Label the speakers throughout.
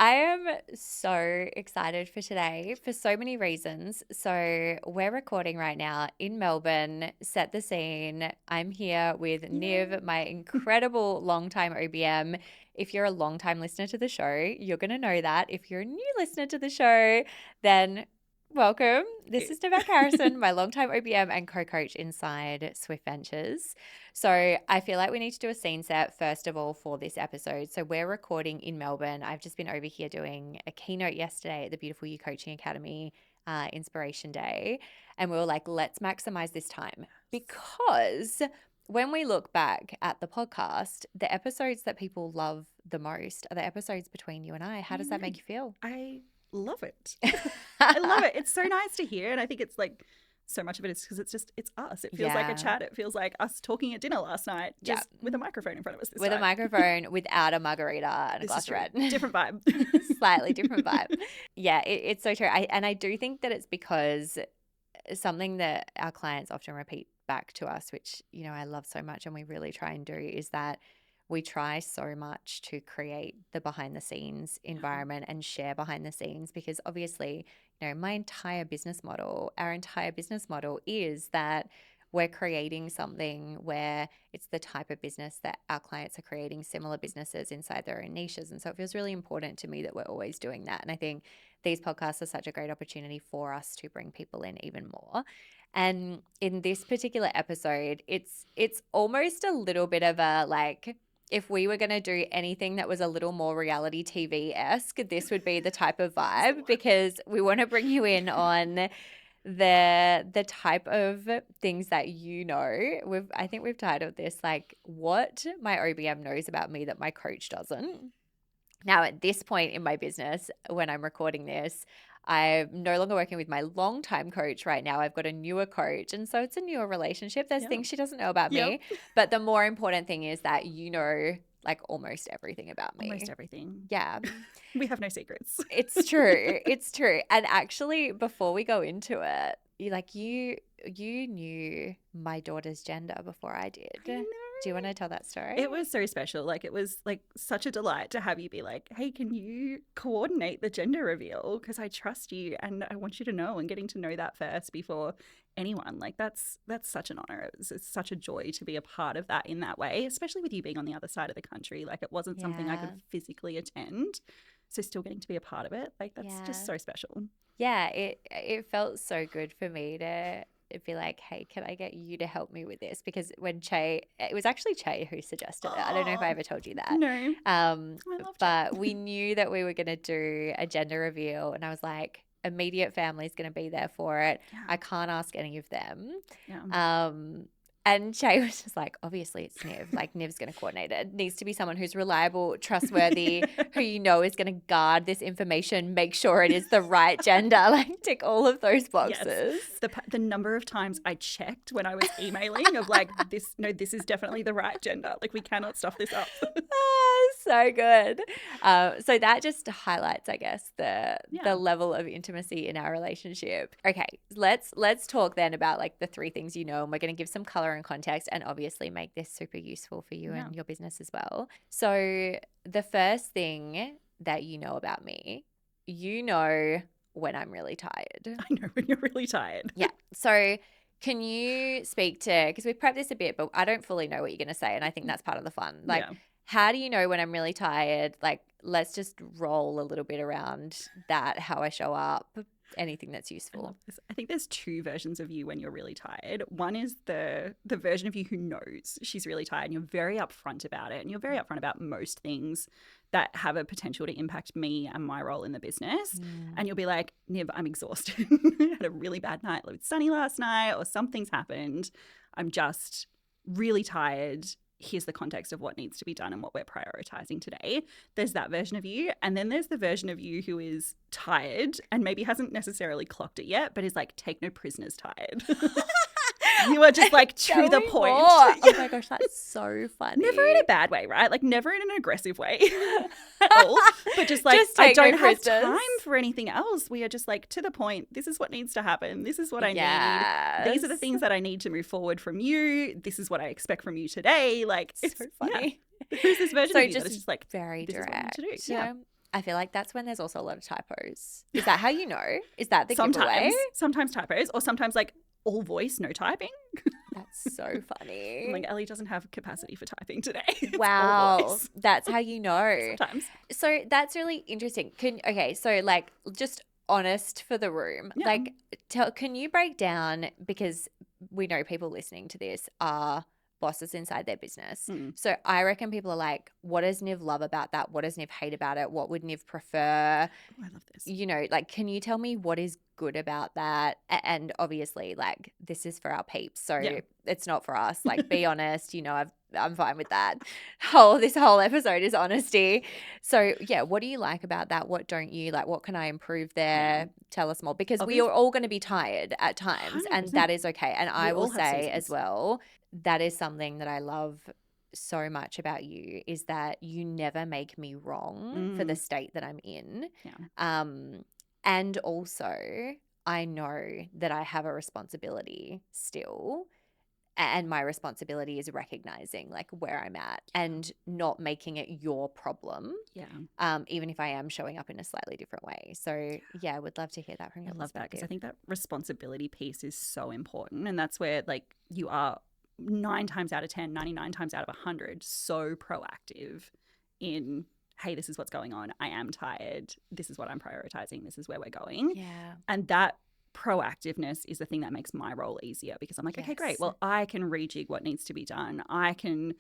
Speaker 1: I am so excited for today for so many reasons. So we're recording right now in Melbourne. Set the scene. I'm here with Niv, my incredible longtime OBM. If you're a longtime listener to the show, you're going to know that. If you're a new listener to the show, then welcome. This is Nivek Harrison, my longtime OBM and co-coach inside Swift Ventures. So I feel like we need to do a scene set first of all for this episode. So we're recording in Melbourne. I've just been over here doing a keynote yesterday at the Beautiful You Coaching Academy Inspiration Day. And we were like, let's maximize this time, because when we look back at the podcast, the episodes that people love the most are the episodes between you and I. How does that make you feel?
Speaker 2: I love it. I love it. It's so nice to hear. And I think it's like so much of it is because it's us. It feels like a chat. It feels like us talking at dinner last night, just with a microphone in front of us this time.
Speaker 1: A microphone, without a margarita and a glass of red.
Speaker 2: Different vibe.
Speaker 1: Slightly different vibe. Yeah, it's so true. I do think that it's because something that our clients often repeat back to us, which, you know, I love so much and we really try and do, is that we try so much to create the behind the scenes environment and share behind the scenes, because obviously, you know, our entire business model is that we're creating something where it's the type of business that our clients are creating, similar businesses inside their own niches. And so it feels really important to me that we're always doing that. And I think these podcasts are such a great opportunity for us to bring people in even more. And in this particular episode, it's almost a little bit of a like, if we were going to do anything that was a little more reality TV-esque, this would be the type of vibe, because we want to bring you in on the type of things that you know. I think we've titled this like, what my OBM knows about me that my coach doesn't. Now, at this point in my business, when I'm recording this, I'm no longer working with my longtime coach right now. I've got a newer coach. And so it's a newer relationship. There's things she doesn't know about me. But the more important thing is that you know like almost everything about me.
Speaker 2: Almost everything.
Speaker 1: Yeah.
Speaker 2: We have no secrets.
Speaker 1: It's true. It's true. And actually, before we go into it, you knew my daughter's gender before I did.
Speaker 2: I know.
Speaker 1: Do you want to tell that story?
Speaker 2: It was so special. Like, it was like such a delight to have you be like, hey, can you coordinate the gender reveal? Because I trust you and I want you to know, and getting to know that first before anyone. Like, that's such an honor. It's such a joy to be a part of that in that way, especially with you being on the other side of the country. Like, it wasn't something I could physically attend. So still getting to be a part of it, like, that's just so special.
Speaker 1: Yeah, it felt so good for me to be like, hey, can I get you to help me with this? Because when it was actually Che who suggested it. I don't know if I ever told you that.
Speaker 2: No. I love
Speaker 1: but we knew that we were going to do a gender reveal, and I was like, immediate family's going to be there for it. Yeah. I can't ask any of them. Yeah. And Che was just like, obviously it's Niv. Like, Niv's going to coordinate it. It needs to be someone who's reliable, trustworthy, who you know is going to guard this information, make sure it is the right gender, like tick all of those boxes.
Speaker 2: Yes. The number of times I checked when I was emailing of like, this is definitely the right gender. Like, we cannot stuff this up.
Speaker 1: So good. So that just highlights, I guess, the level of intimacy in our relationship. Okay, let's talk then about like the three things you know, and we're going to give some color and context and obviously make this super useful for you and your business as well. So the first thing that you know about me, you know when I'm really tired.
Speaker 2: I know when you're really tired.
Speaker 1: Yeah. So can you speak to, because we've prepped this a bit, but I don't fully know what you're going to say, and I think that's part of the fun. Like, how do you know when I'm really tired? Like, let's just roll a little bit around that, how I show up, anything that's useful.
Speaker 2: I think there's two versions of you when you're really tired. One is the version of you who knows she's really tired, and you're very upfront about it, and you're very upfront about most things that have a potential to impact me and my role in the business. And you'll be like, Niv, I'm exhausted. I had a really bad night. It was sunny last night, or something's happened. I'm just really tired. Here's the context of what needs to be done and what we're prioritizing today. There's that version of you. And then there's the version of you who is tired and maybe hasn't necessarily clocked it yet, but is like, take no prisoners tired. You are just like to the point.
Speaker 1: Oh my gosh, that's so funny.
Speaker 2: Never in a bad way, right? Like, never in an aggressive way at all. But just like, I don't have time for anything else. We are just like, to the point. This is what needs to happen. This is what I need. These are the things that I need to move forward from you. This is what I expect from you today. Like, it's
Speaker 1: so funny.
Speaker 2: Yeah. There's this version of you that is just like,
Speaker 1: very direct.
Speaker 2: This is what I need to do.
Speaker 1: Yeah. I feel like that's when there's also a lot of typos. Is that how you know? Is that the giveaway?
Speaker 2: Sometimes typos, or sometimes like all voice, no typing.
Speaker 1: That's so funny.
Speaker 2: I'm like, Ellie doesn't have capacity for typing today. It's all
Speaker 1: Wow,
Speaker 2: voice.
Speaker 1: that's how you know.
Speaker 2: Sometimes.
Speaker 1: So that's really interesting. So like just honest for the room.
Speaker 2: Yeah.
Speaker 1: Like can you break down, because we know people listening to this are bosses inside their business. So I reckon people are like, what does Niv love about that? What does Niv hate about it? What would Niv prefer?
Speaker 2: Oh, I love this.
Speaker 1: You know, like, can you tell me what is good about that? And obviously, like, this is for our peeps, so it's not for us. Like, be honest. You know, I'm fine with that. This whole episode is honesty. So yeah, what do you like about that? What don't you like? What can I improve there? Tell us more, because we are all going to be tired at times,
Speaker 2: 100%.
Speaker 1: and that is okay. And I will
Speaker 2: all have
Speaker 1: say
Speaker 2: seasons.
Speaker 1: as well, that is something that I love so much about you, is that you never make me wrong for the state that I'm in.
Speaker 2: Yeah.
Speaker 1: And also I know that I have a responsibility still, and my responsibility is recognizing like where I'm at and not making it your problem.
Speaker 2: Yeah.
Speaker 1: Even if I am showing up in a slightly different way. So yeah, I would love to hear that from your
Speaker 2: I love that, because I
Speaker 1: perspective.
Speaker 2: think that responsibility piece is so important, and that's where like you are 9 times out of 10, 99 times out of 100 so proactive in, hey, this is what's going on. I am tired. This is what I'm prioritizing. This is where we're going.
Speaker 1: Yeah.
Speaker 2: And that proactiveness is the thing that makes my role easier, because I'm like, okay, great. Well, I can rejig what needs to be done. I can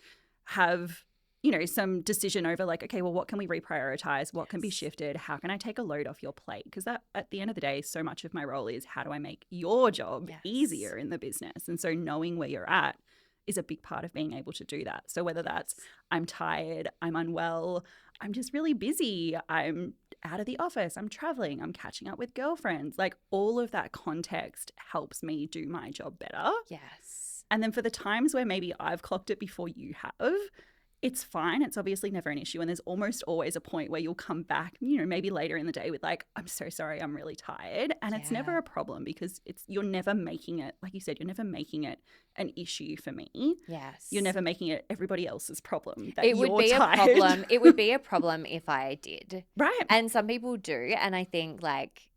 Speaker 2: have, you know, some decision over like, okay, well, what can we reprioritize? What can be shifted? How can I take a load off your plate? Because that, at the end of the day, so much of my role is, how do I make your job easier in the business? And so knowing where you're at is a big part of being able to do that. So whether that's I'm tired, I'm unwell, I'm just really busy, I'm out of the office, I'm traveling, I'm catching up with girlfriends, like all of that context helps me do my job better.
Speaker 1: Yes.
Speaker 2: And then for the times where maybe I've clocked it before you have, it's fine. It's obviously never an issue. And there's almost always a point where you'll come back, you know, maybe later in the day with like, I'm so sorry, I'm really tired. And it's never a problem, because you're never making it, like you said, you're never making it an issue for me.
Speaker 1: Yes.
Speaker 2: You're never making it everybody else's problem that
Speaker 1: it
Speaker 2: you're
Speaker 1: would be
Speaker 2: tired.
Speaker 1: a problem. It would be a problem if I did.
Speaker 2: Right.
Speaker 1: And some people do. And I think like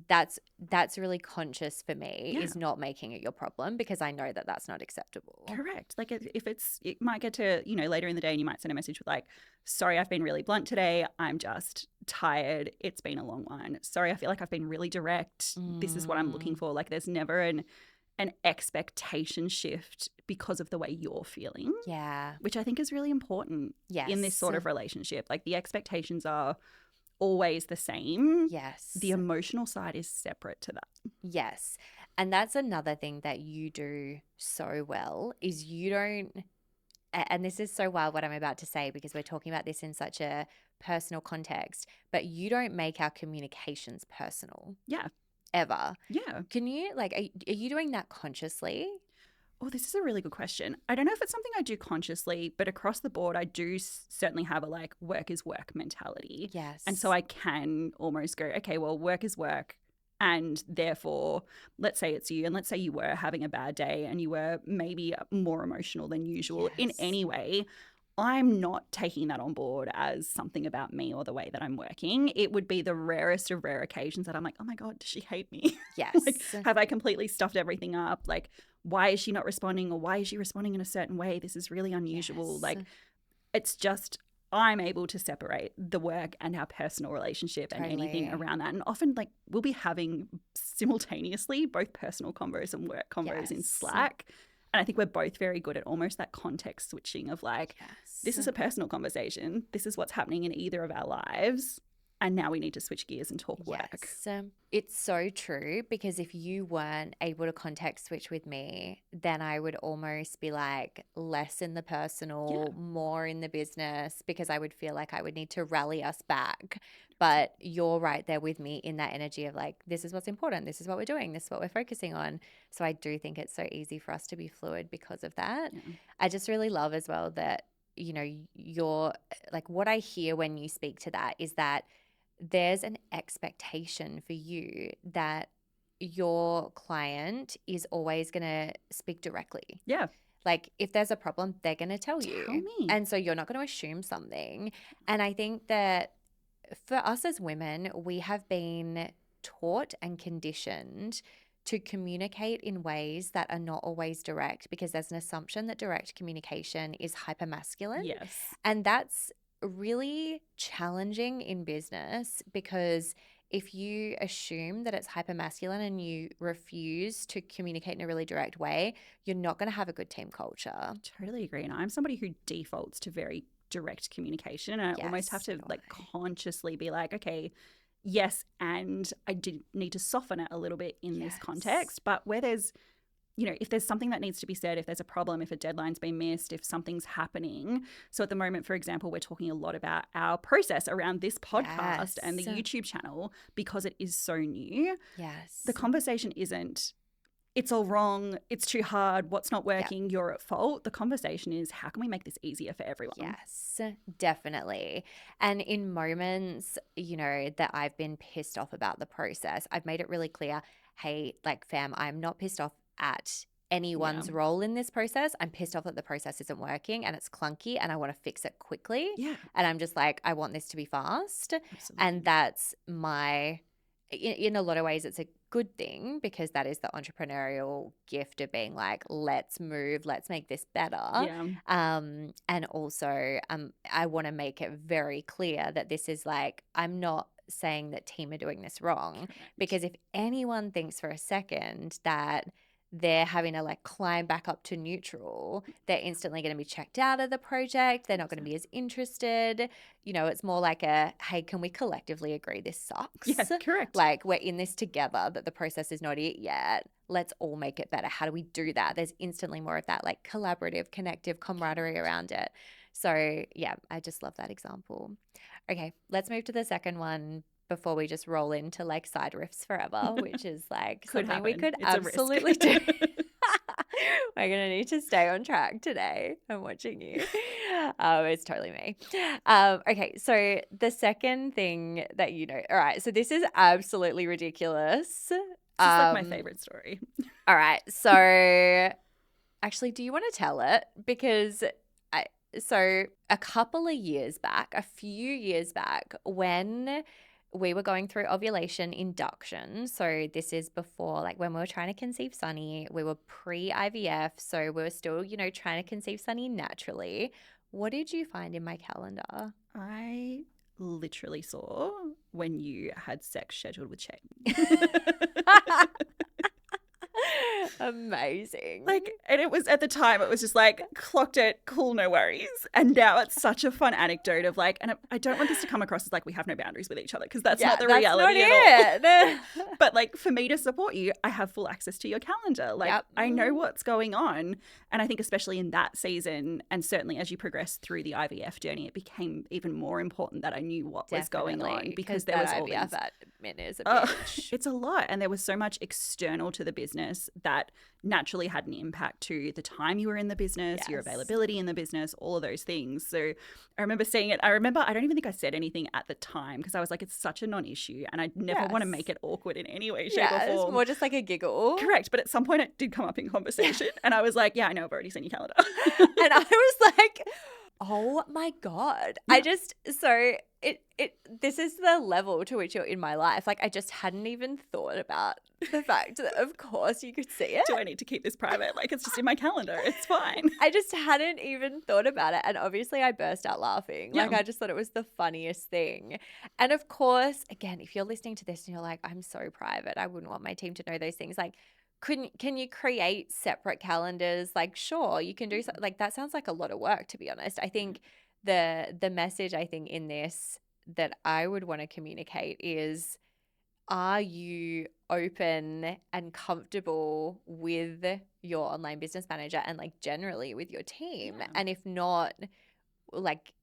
Speaker 1: that's really conscious for me, is not making it your problem, because I know that that's not acceptable.
Speaker 2: Correct. Like if it might get to, you know, later in the day and you might send a message with like, sorry, I've been really blunt today. I'm just tired. It's been a long one. Sorry, I feel like I've been really direct. This is what I'm looking for. Like there's never an expectation shift because of the way you're feeling.
Speaker 1: Yeah.
Speaker 2: Which I think is really important in this sort of relationship. Like the expectations are always the same.
Speaker 1: Yes.
Speaker 2: The emotional side is separate to that.
Speaker 1: Yes. And that's another thing that you do so well, is you don't, and this is so wild what I'm about to say, because we're talking about this in such a personal context, but you don't make our communications personal.
Speaker 2: Yeah.
Speaker 1: Ever.
Speaker 2: Yeah.
Speaker 1: Can you, like, are you doing that consciously?
Speaker 2: Oh, this is a really good question. I don't know if it's something I do consciously, but across the board, I do certainly have a like work is work mentality.
Speaker 1: Yes.
Speaker 2: And so I can almost go, okay, well, work is work. And therefore, let's say it's you, and let's say you were having a bad day and you were maybe more emotional than usual in any way. I'm not taking that on board as something about me or the way that I'm working. It would be the rarest of rare occasions that I'm like, oh my God, does she hate me?
Speaker 1: Yes.
Speaker 2: Like, have I completely stuffed everything up? Like, why is she not responding, or why is she responding in a certain way? This is really unusual. Like, it's just, I'm able to separate the work and our personal relationship and anything around that. And often, like, we'll be having simultaneously both personal convos and work convos in Slack. And I think we're both very good at almost that context switching of like, this is a personal conversation. This is what's happening in either of our lives. And now we need to switch gears and talk work.
Speaker 1: It's so true, because if you weren't able to context switch with me, then I would almost be like less in the personal, more in the business, because I would feel like I would need to rally us back. But you're right there with me in that energy of like, this is what's important. This is what we're doing. This is what we're focusing on. So I do think it's so easy for us to be fluid because of that. I just really love as well that, you know, you're like, what I hear when you speak to that is that there's an expectation for you that your client is always going to speak directly.
Speaker 2: Yeah.
Speaker 1: Like if there's a problem, they're going to tell you.
Speaker 2: Tell me.
Speaker 1: And so you're not going to assume something. And I think that for us as women, we have been taught and conditioned to communicate in ways that are not always direct, because there's an assumption that direct communication is hypermasculine.
Speaker 2: Yes.
Speaker 1: And that's really challenging in business, because if you assume that it's hypermasculine and you refuse to communicate in a really direct way, you're not going to have a good team culture.
Speaker 2: Totally agree. And I'm somebody who defaults to very direct communication. And I almost have to like consciously be like, okay, yes, and I did need to soften it a little bit in this context. But where there's, you know, if there's something that needs to be said, if there's a problem, if a deadline's been missed, if something's happening. So at the moment, for example, we're talking a lot about our process around this podcast and the YouTube channel because it is so new.
Speaker 1: Yes.
Speaker 2: The conversation isn't, it's all wrong, it's too hard, what's not working, you're at fault. The conversation is, how can we make this easier for everyone?
Speaker 1: Yes, definitely. And in moments, you know, that I've been pissed off about the process, I've made it really clear, hey, like, fam, I'm not pissed off at anyone's role in this process. I'm pissed off that the process isn't working and it's clunky and I want to fix it quickly.
Speaker 2: Yeah.
Speaker 1: And I'm just like, I want this to be fast.
Speaker 2: Absolutely.
Speaker 1: And that's in a lot of ways, it's a good thing, because that is the entrepreneurial gift of being like, let's move, let's make this better.
Speaker 2: Yeah.
Speaker 1: And also, I want to make it very clear that this is like, I'm not saying that team are doing this wrong.
Speaker 2: Correct.
Speaker 1: Because if anyone thinks for a second that they're having to like climb back up to neutral, they're instantly going to be checked out of the project. They're not going to be as interested. You know, it's more like a, hey, can we collectively agree this sucks?
Speaker 2: Yeah, correct.
Speaker 1: Like, we're in this together, that the process is not it yet. Let's all make it better. How do we do that? There's instantly more of that like collaborative, connective camaraderie around it. So yeah, I just love that example. Okay, let's move to the second one before we just roll into like side riffs forever, which is like something we could absolutely do. We're going to need to stay on track today. I'm watching you. It's totally me. Okay, so the second thing that you know, all right, so this is absolutely ridiculous.
Speaker 2: This is like my favorite story.
Speaker 1: All right, so actually, do you want to tell it? Because so a few years back, when we were going through ovulation induction. So this is before, like, when we were trying to conceive Sunny, we were pre-IVF. So we were still, you know, trying to conceive Sunny naturally. What did you find in my calendar?
Speaker 2: I literally saw when you had sex scheduled with Shay.
Speaker 1: Amazing.
Speaker 2: Like, and it was, at the time, it was just like, clocked it, cool, no worries. And now it's such a fun anecdote of like, and I don't want this to come across as like we have no boundaries with each other, because that's not the reality at all. But like, for me to support you, I have full access to your calendar. Like, I know what's going on. And I think especially in that season, and certainly as you progress through the IVF journey, it became even more important that I knew what was going on, because there was all these...
Speaker 1: is a bitch.
Speaker 2: It's a lot. And there was so much external to the business that naturally had an impact to the time you were in the business, your availability in the business, all of those things. So I remember seeing it. I don't even think I said anything at the time, because I was like, it's such a non-issue and I never want to make it awkward in any way, shape or form.
Speaker 1: It's more just like a giggle.
Speaker 2: Correct. But at some point it did come up in conversation and I was like, yeah, I know, I've already seen your calendar.
Speaker 1: And I was like, oh my God. Yeah. This is the level to which you're in my life. Like, I just hadn't even thought about the fact that of course you could see it.
Speaker 2: Do I need to keep this private? Like, it's just in my calendar. It's fine.
Speaker 1: I just hadn't even thought about it. And obviously I burst out laughing. Yeah. Like, I just thought it was the funniest thing. And of course, again, if you're listening to this and you're like, I'm so private, I wouldn't want my team to know those things. Like, can you create separate calendars? Like, sure, you can do something. Like, that sounds like a lot of work, to be honest. I think the message, I think, in this that I would want to communicate is, are you open and comfortable with your online business manager and like generally with your team? Yeah. And if not, like,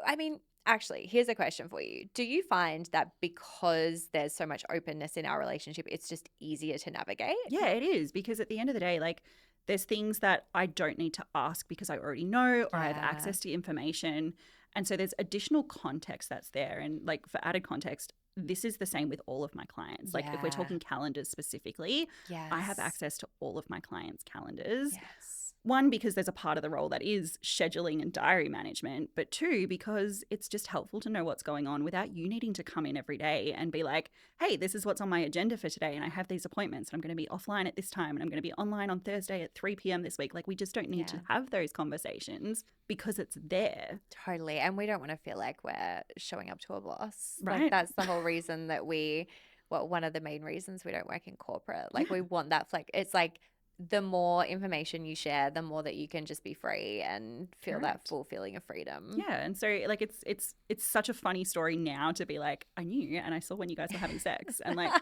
Speaker 1: I mean, actually, here's a question for you. Do you find that because there's so much openness in our relationship, it's just easier to navigate?
Speaker 2: Yeah, it is. Because at the end of the day, like, there's things that I don't need to ask because I already know, or I have access to information. And so there's additional context that's there. And like, for added context, this is the same with all of my clients. Like, if we're talking calendars specifically, I have access to all of my clients' calendars.
Speaker 1: Yes.
Speaker 2: One, because there's a part of the role that is scheduling and diary management, but two, because it's just helpful to know what's going on without you needing to come in every day and be like, hey, this is what's on my agenda for today, and I have these appointments, and I'm going to be offline at this time, and I'm going to be online on Thursday at 3 p.m. this week. Like, we just don't need to have those conversations because it's there.
Speaker 1: Totally. And we don't want to feel like we're showing up to a boss.
Speaker 2: Right.
Speaker 1: Like, that's the whole reason that one of the main reasons we don't work in corporate. Like, we want that it's like, the more information you share, the more that you can just be free and feel that full feeling of freedom.
Speaker 2: Yeah. And so like it's such a funny story now to be like, I knew and I saw when you guys were having sex and like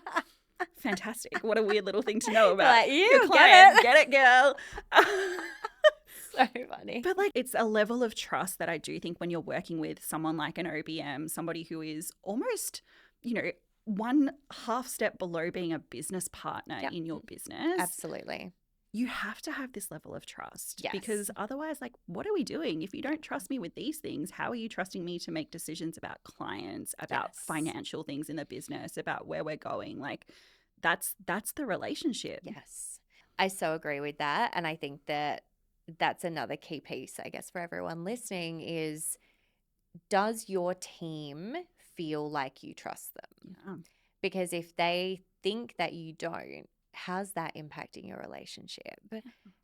Speaker 2: fantastic. What a weird little thing to know about
Speaker 1: like,
Speaker 2: your client. Get it, girl.
Speaker 1: So funny.
Speaker 2: But like it's a level of trust that I do think when you're working with someone like an OBM, somebody who is almost, you know, one half step below being a business partner in your business.
Speaker 1: Absolutely.
Speaker 2: You have to have this level of trust because otherwise, like, what are we doing? If you don't trust me with these things, how are you trusting me to make decisions about clients, about financial things in the business, about where we're going? Like, that's the relationship.
Speaker 1: Yes. I so agree with that. And I think that that's another key piece, I guess, for everyone listening is, does your team feel like you trust them?
Speaker 2: Yeah.
Speaker 1: Because if they think that you don't, how's that impacting your relationship?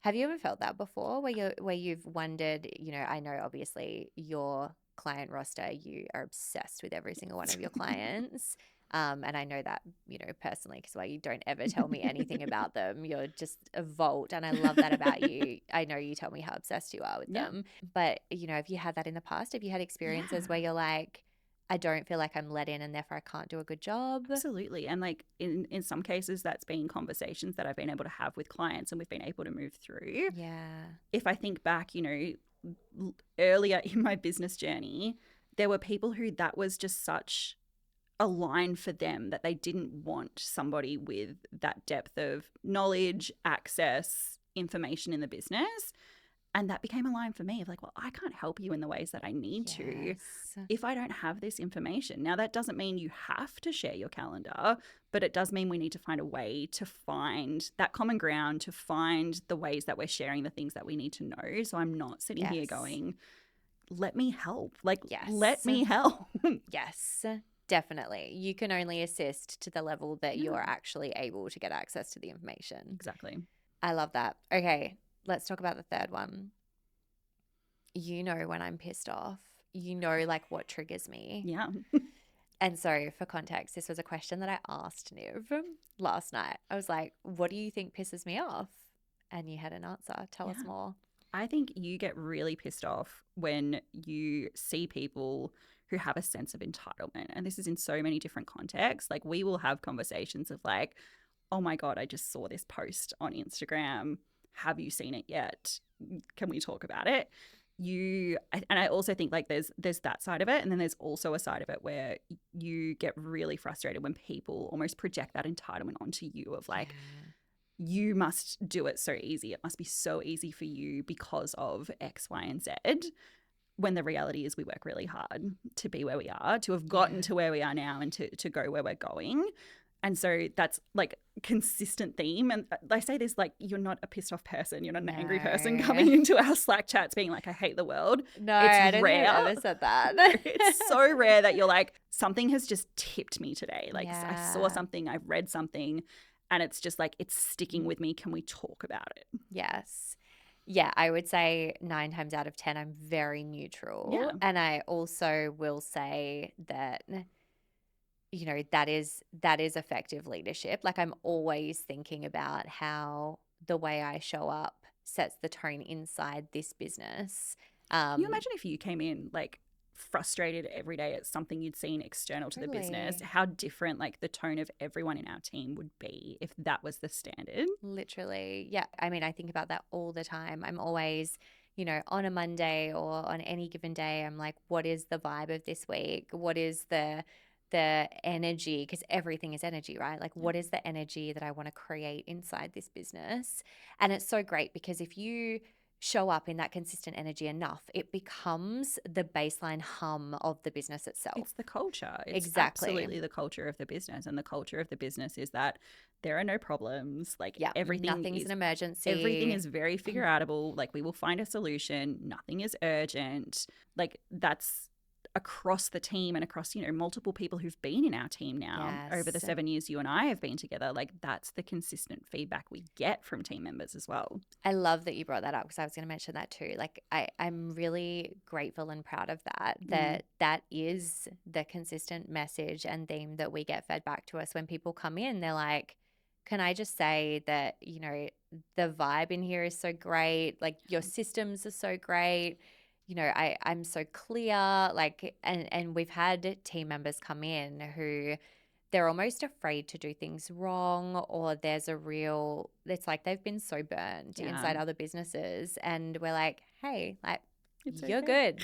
Speaker 1: Have you ever felt that before where you've wondered, you know, I know obviously your client roster, you are obsessed with every single one of your clients. And I know that, you know, personally, because you don't ever tell me anything about them. You're just a vault. And I love that about you. I know you tell me how obsessed you are with them. But, you know, have you had that in the past? Have you had experiences where you're like, I don't feel like I'm let in and therefore I can't do a good job?
Speaker 2: Absolutely. And like in some cases, that's been conversations that I've been able to have with clients and we've been able to move through.
Speaker 1: Yeah.
Speaker 2: If I think back, you know, earlier in my business journey, there were people who that was just such a line for them that they didn't want somebody with that depth of knowledge, access, information in the business. And that became a line for me of like, well, I can't help you in the ways that I need to if I don't have this information. Now, that doesn't mean you have to share your calendar, but it does mean we need to find a way to find that common ground, to find the ways that we're sharing the things that we need to know. So I'm not sitting here going, let me help. Like, let me help.
Speaker 1: Yes, definitely. You can only assist to the level that you're actually able to get access to the information.
Speaker 2: Exactly.
Speaker 1: I love that. Okay. Let's talk about the third one. You know when I'm pissed off. You know, like, what triggers me.
Speaker 2: Yeah.
Speaker 1: And so for context, this was a question that I asked Niv last night. I was like, what do you think pisses me off? And you had an answer. Tell us more.
Speaker 2: I think you get really pissed off when you see people who have a sense of entitlement. And this is in so many different contexts. Like, we will have conversations of like, oh my God, I just saw this post on Instagram. Have you seen it yet? Can we talk about it? And I also think like there's that side of it, and then there's also a side of it where you get really frustrated when people almost project that entitlement onto you of like, you must do it so easy. It must be so easy for you because of X, Y, and Z. When the reality is we work really hard to be where we are, to have gotten to where we are now and to go where we're going. And so that's like consistent theme. And I say this like, you're not a pissed off person. You're not an angry person coming into our Slack chats being like, I hate the world.
Speaker 1: No,
Speaker 2: it's
Speaker 1: I don't
Speaker 2: rare.
Speaker 1: think I've ever said that.
Speaker 2: It's so rare that you're like, something has just tipped me today. Like I saw something, I've read something, and it's just like, it's sticking with me. Can we talk about it?
Speaker 1: Yes. Yeah, I would say 9 times out of 10, I'm very neutral.
Speaker 2: Yeah.
Speaker 1: And I also will say that, you know, that is effective leadership. Like, I'm always thinking about how the way I show up sets the tone inside this business.
Speaker 2: Can you imagine if you came in like frustrated every day at something you'd seen external to the business, how different like the tone of everyone in our team would be if that was the standard?
Speaker 1: Literally. Yeah. I mean, I think about that all the time. I'm always, you know, on a Monday or on any given day, I'm like, what is the vibe of this week? What is the energy? Because everything is energy, right? Like, what is the energy that I want to create inside this business? And it's so great because if you show up in that consistent energy enough, it becomes the baseline hum of the business itself.
Speaker 2: It's the culture. It's
Speaker 1: Exactly.
Speaker 2: absolutely the culture of the business. And the culture of the business is that there are no problems. Like
Speaker 1: Yeah,
Speaker 2: everything
Speaker 1: nothing's
Speaker 2: is
Speaker 1: an emergency.
Speaker 2: everything is very figure outable. Like we will find a solution. Nothing is urgent. Like that's across the team and across, you know, multiple people who've been in our team now over the
Speaker 1: Yes.
Speaker 2: 7 years you and I have been together. Like that's the consistent feedback we get from team members as well.
Speaker 1: I love that you brought that up because I was going to mention that too. Like I'm really grateful and proud of that is the consistent message and theme that we get fed back to us when people come in. They're like, can I just say that, you know, the vibe in here is so great. Like your systems are so great. You know, I'm so clear. Like, and we've had team members come in who they're almost afraid to do things wrong, or it's like they've been so burned inside other businesses. And we're like, hey, like, you're good.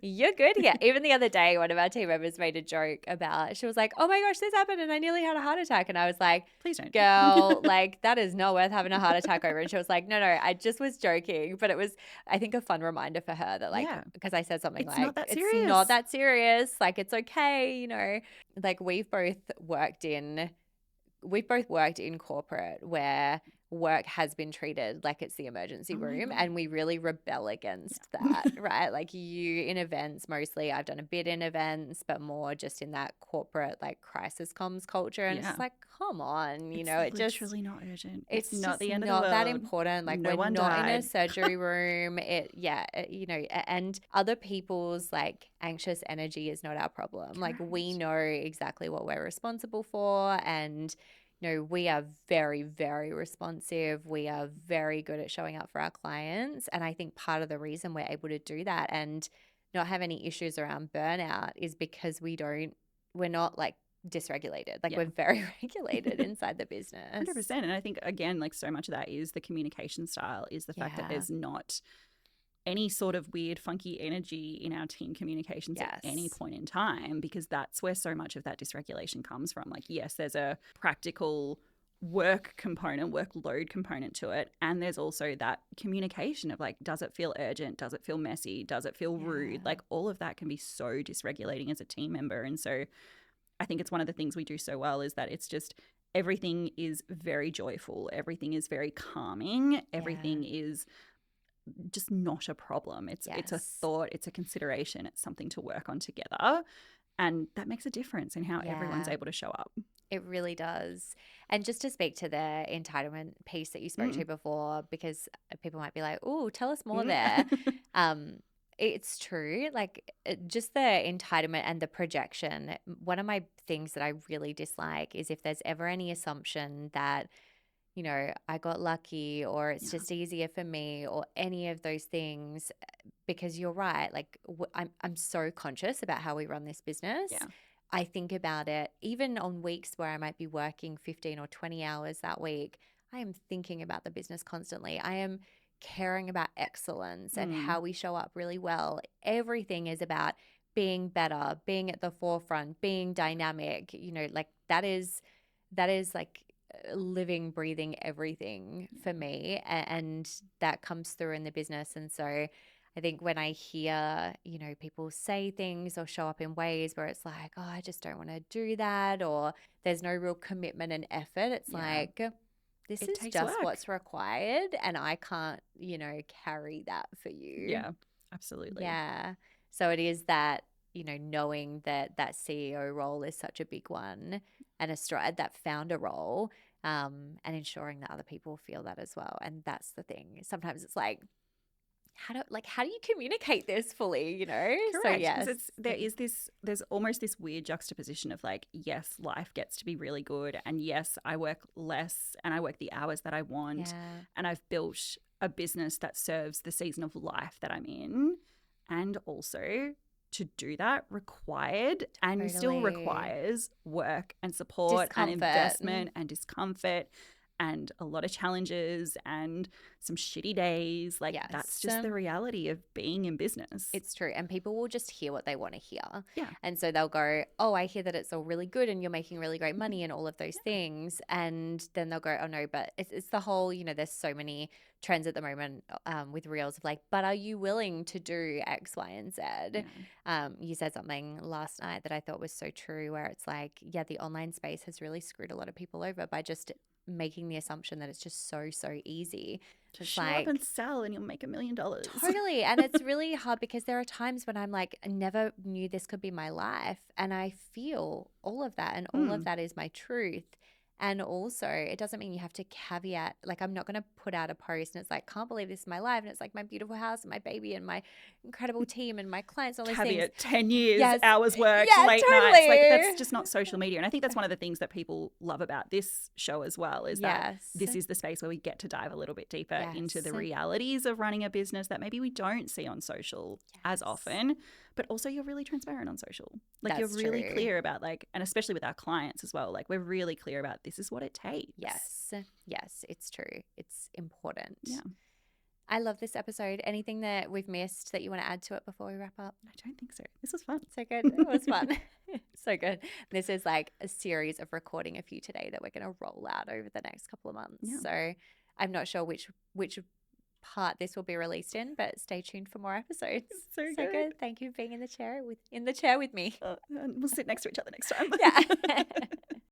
Speaker 1: You're good here. Even the other day, one of our team members made a joke about, she was like, oh my gosh, this happened and I nearly had a heart attack. And I was like,
Speaker 2: please don't.
Speaker 1: Girl, like that is not worth having a heart attack over. And she was like, no, I just was joking. But it was, I think, a fun reminder for her that, like, because I said something
Speaker 2: It's
Speaker 1: like,
Speaker 2: not that
Speaker 1: it's
Speaker 2: serious.
Speaker 1: not that serious. Like, it's okay. You know, like we've both worked in corporate where work has been treated like it's the emergency room, and we really rebel against that, right? Like you in events mostly, I've done a bit in events, but more just in that corporate like crisis comms culture, and it's just like, come on, you know, it just
Speaker 2: literally not urgent.
Speaker 1: it's
Speaker 2: not
Speaker 1: just
Speaker 2: the end of
Speaker 1: not
Speaker 2: the world.
Speaker 1: that important. Like
Speaker 2: No
Speaker 1: we're
Speaker 2: one
Speaker 1: not in a
Speaker 2: died.
Speaker 1: surgery room. You know, and other people's like anxious energy is not our problem. Like we know exactly what we're responsible for, and you know, we are very, very responsive. We are very good at showing up for our clients. And I think part of the reason we're able to do that and not have any issues around burnout is because we're not like dysregulated. Like we're very regulated inside the business.
Speaker 2: 100%. And I think, again, like so much of that is the communication style, is the fact that there's not any sort of weird, funky energy in our team communications at any point in time, because that's where so much of that dysregulation comes from. Like, yes, there's a practical workload component to it. And there's also that communication of like, does it feel urgent? Does it feel messy? Does it feel rude? Like all of that can be so dysregulating as a team member. And so I think it's one of the things we do so well is that it's just everything is very joyful. Everything is very calming. Everything is just not a problem. It's a thought, it's a consideration, it's something to work on together. And that makes a difference in how everyone's able to show up.
Speaker 1: It really does. And just to speak to the entitlement piece that you spoke to before, because people might be like, oh, tell us more there. It's true. Like just the entitlement and the projection. One of my things that I really dislike is if there's ever any assumption that, you know, I got lucky or it's just easier for me or any of those things, because you're right. Like I'm so conscious about how we run this business. I think about it even on weeks where I might be working 15 or 20 hours that week. I am thinking about the business constantly. I am caring about excellence and how we show up really well. Everything is about being better, being at the forefront, being dynamic. You know, like that is like living, breathing everything for me, and that comes through in the business. And so I think when I hear, you know, people say things or show up in ways where it's like, oh, I just don't want to do that, or there's no real commitment and effort, it's like, this is just what's required, and I can't, you know, carry that for you.
Speaker 2: Yeah, absolutely.
Speaker 1: Yeah. So it is that, you know, knowing that that CEO role is such a big one, and that founder role, and ensuring that other people feel that as well. And that's the thing. Sometimes it's like, how do you communicate this fully, you know?
Speaker 2: Correct.
Speaker 1: So yes,
Speaker 2: there's almost this weird juxtaposition of like, yes, life gets to be really good, and yes, I work less and I work the hours that I want, and I've built a business that serves the season of life that I'm in. And also to do that required and still requires work and support and investment and discomfort and a lot of challenges and some shitty days. Like, that's just the reality of being in business.
Speaker 1: It's true. And people will just hear what they want to hear.
Speaker 2: Yeah.
Speaker 1: And so they'll go, oh, I hear that it's all really good and you're making really great money and all of those things. And then they'll go, oh, no, but it's the whole, there's so many trends at the moment with reels of like, but are you willing to do X, Y, and Z?
Speaker 2: Yeah.
Speaker 1: You said something last night that I thought was so true, where it's like, yeah, the online space has really screwed a lot of people over by just making the assumption that it's just so easy.
Speaker 2: Just show up and sell and you'll make $1 million.
Speaker 1: Totally. And it's really hard because there are times when I'm like, I never knew this could be my life. And I feel all of that. And all of that is my truth. And also, it doesn't mean you have to caveat, like, I'm not going to put out a post and it's like, can't believe this is my life. And it's like my beautiful house and my baby and my incredible team and my clients, all those
Speaker 2: caveat,
Speaker 1: things.
Speaker 2: 10 years, hours worked, late nights. Like, that's just not social media. And I think that's one of the things that people love about this show as well, is that this is the space where we get to dive a little bit deeper into the realities of running a business that maybe we don't see on social as often. But also, you're really transparent on social. Like, you're really clear about, like, and especially with our clients as well, like, we're really clear about this is what it takes.
Speaker 1: Yes, it's true. It's important.
Speaker 2: Yeah.
Speaker 1: I love this episode. Anything that we've missed that you want to add to it before we wrap up?
Speaker 2: I don't think so. This was fun.
Speaker 1: So good. It was fun. So good. This is like a series of recording a few today that we're going to roll out over the next couple of months. Yeah. So I'm not sure which part this will be released in, but stay tuned for more episodes.
Speaker 2: So good.
Speaker 1: Thank you for being in the chair with me.
Speaker 2: And we'll sit next to each other next time.
Speaker 1: Yeah.